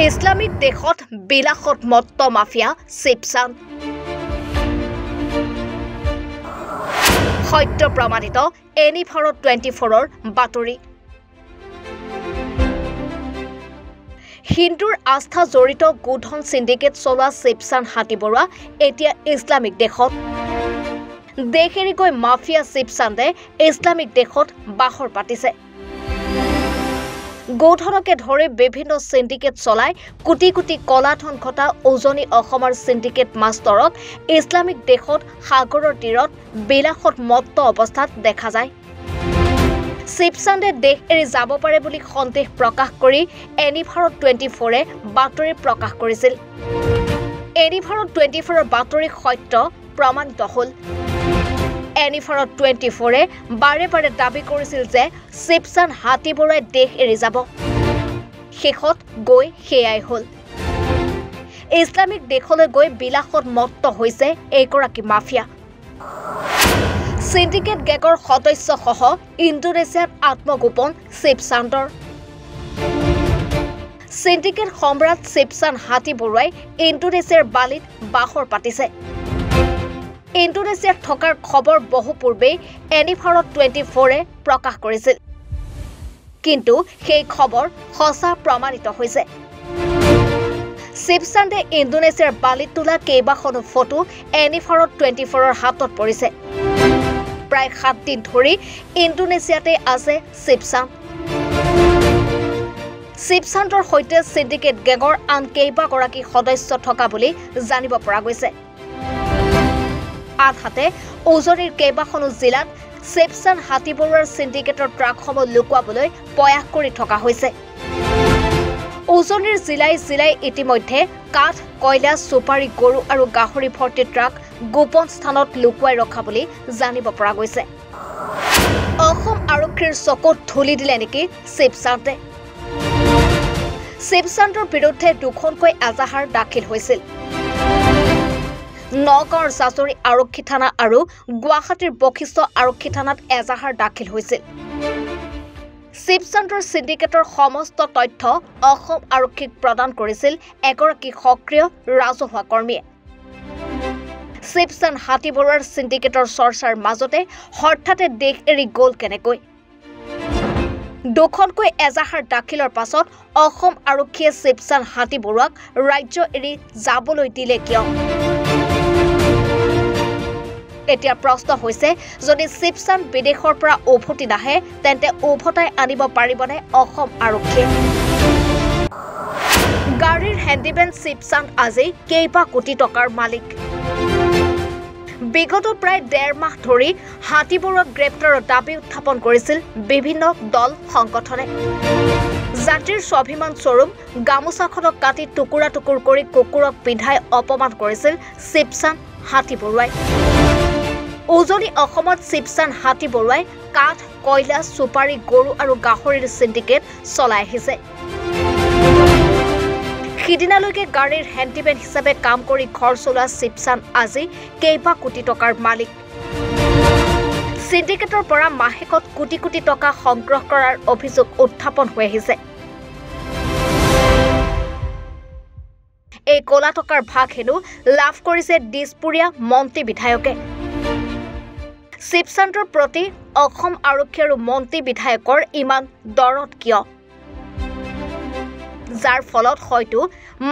Islamic দেশত বিলাসত মত্ত mafia শিৱচান সত্য প্ৰমাণিত এনিভাৰত 24ৰ বাতৰি হিন্দুৰ আস্থা জড়িত গোধন সিন্ডিকেট চলোৱা শিৱচান হাতীবৰুৱা এতিয়া ইছলামিক দেশত দেশ এৰি গৈ মাফিয়া শিৱচান্দে ইছলামিক দেশত বাহৰ পাতিছে গোধনকে ধৰি বিভিন্ন সিন্ডিকেট চলাই কোটি কোটি কলাধন ঘটা উজনি অসমৰ সিন্ডিকেট মাষ্টৰক ইছলামিক দেশত সাগৰৰ তীৰত বিলাসত মত্ত অৱস্থাত দেখা যায় শিৱচান্দে দেশ এৰি যাব পাৰে বুলি সন্দেহ প্ৰকাশ কৰি এনিভাৰত 24ৰে বাতৰি প্ৰকাশ কৰিছিল এনিভাৰত 24ৰ বাতৰি সত্য প্ৰমাণিত হ'ল এনিভাৰত 24ৰে বাৰে বাৰে দাবী কৰিছিল যে শিৱচান হাতীবৰুৱাই দেশ এৰি যাব শেষত গৈ হেয়াই হ'ল ইছলামিক দেশলৈ গৈ বিলাসত মত্ত হৈছে এইগৰাকী মাফিয়া সিন্ডিকেট গেগৰ সদস্যসহ ইণ্ডোনেছিয়াত আত্মগোপন শিৱচান্দৰ সিন্ডিকেট সম্ৰাট শিৱচান হাতীবৰুৱাই ইণ্ডোনেছিয়াৰ বালিত বাহৰ পাতিছে ইণ্ডোনেছিয়াত থকাৰ খবৰ বহু পূৰ্বে এনিভাৰত 24ৰে প্ৰকাশ কৰিছিল কিন্তু সেই খবৰ সঁচা প্ৰমাণিত হৈছে শিৱচান্দে ইণ্ডোনেছিয়াৰ বালিত তোলা কেইবাখনো ফটো এনিভাৰত 24ৰ হাতত পৰিছে প্ৰায় 7 দিন ধৰি ইণ্ডোনেছিয়াতে আছে শিৱচান্দৰ সৈতে সিন্ডিকেট গেঙৰ আন কেইবাগৰাকী সদস্য থকা বুলি জানিব পৰা গৈছে আনহাতে উজনিৰ কেইবাখনো জিলাত শিৱচান হাতীবৰুৱাৰ সিন্ডিকেটৰ ট্ৰাকসমূহ লুকুৱাবলৈ প্ৰয়াস কৰি থকা হৈছে উজনিৰ জিলাই ইতিমধ্যে কাঠ কয়লা সুপাৰী গৰু আৰু গাহৰি ভৰ্তি ট্ৰাক গোপন স্থানত লুকুৱাই ৰখা বুলি জানিব পৰা গৈছে অসম আৰক্ষীৰ চকুত ধুলি দিলে নেকি শিৱচান্দৰ বিৰুদ্ধে দুখনকৈ এজাহাৰ দাখিল হৈছিল নগাঁৱৰ জাজৰি আৰক্ষী থানা আৰু গুৱাহাটীৰ বশিষ্ঠ আৰক্ষী থানাত এজাহাৰ দাখিল হৈছিল শিৱচান্দৰ সিন্ডিকেটৰ সমস্ত তথ্য অসম আৰক্ষীক প্ৰদান কৰিছিল এগৰাকী সক্ৰিয় ৰাজহুৱা কৰ্মীয়ে শিৱচান হাতীবৰুৱাৰ সিন্ডিকেটৰ চৰ্চাৰ মাজতে হঠাতে দেশ এৰি গ'ল কেনেকৈ দুখনকৈ এজাহাৰ দাখিলৰ পাছত অসম আৰক্ষীয়ে শিৱচান হাতীবৰুৱাক ৰাজ্য এৰি যাবলৈ দিলে কিয় এতিয়া প্ৰশ্ন হৈছে যদি শিৱচান বিদেশৰ পৰা উভতি নাহে তেন্তে উভতাই আনিব পাৰিবনে অসম আৰক্ষীয়ে গাড়ীৰ হেণ্ডিমেন শিৱচান আজি কেইবা কোটি টকাৰ মালিক বিগত প্ৰায় 1.5 মাহ ধৰি হাতীবৰুৱাক গ্ৰেপ্তাৰৰ দাবী উত্থাপন কৰিছিল বিভিন্ন দল সংগঠনে জাতিৰ স্বাভিমান স্বৰূপ গামোচাখনক কাটি টুকুৰা টুকুৰ কৰি কুকুৰক পিন্ধাই অপমান কৰিছিল শিৱচান হাতীবৰুৱাই উজনি অসমত শিৱচান হাতীবৰুৱাই কাঠ কয়লা সুপাৰী গৰু আৰু গাহৰিৰ সিন্ডিকেট চলাই আহিছে সিদিনালৈকে গাড়ীৰ হেণ্ডিমেন হিচাপে কাম কৰি ঘৰ চলোৱা শিৱচান আজি কেইবা কোটি টকাৰ মালিক সিন্ডিকেটৰ পৰা মাহেকত কোটি কোটি টকা সংগ্ৰহ কৰাৰ অভিযোগ উত্থাপন হৈ আহিছে এই কলা টকাৰ ভাগ হেনো লাভ কৰিছে দিছপুৰীয়া মন্ত্ৰী বিধায়কে শিৱচান্দৰ প্ৰতি অসম আৰক্ষী আৰু মন্ত্ৰী বিধায়কৰ ইমান দৰদ কিয় যাৰ ফলত হয়তো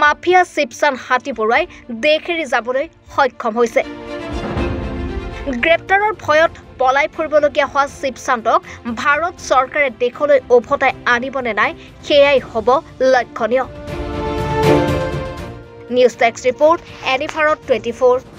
মাফিয়া শিৱচান হাতীবৰুৱাই দেশ এৰি যাবলৈ সক্ষম হৈছে গ্ৰেপ্তাৰৰ ভয়ত পলাই ফুৰিবলগীয়া হোৱা শিৱচান্দক ভাৰত চৰকাৰে দেশলৈ উভতাই আনিবনে নাই সেয়াই হ'ব লক্ষণীয় নিউজ ডেস্ক ৰিপৰ্ট এনিভাৰত 24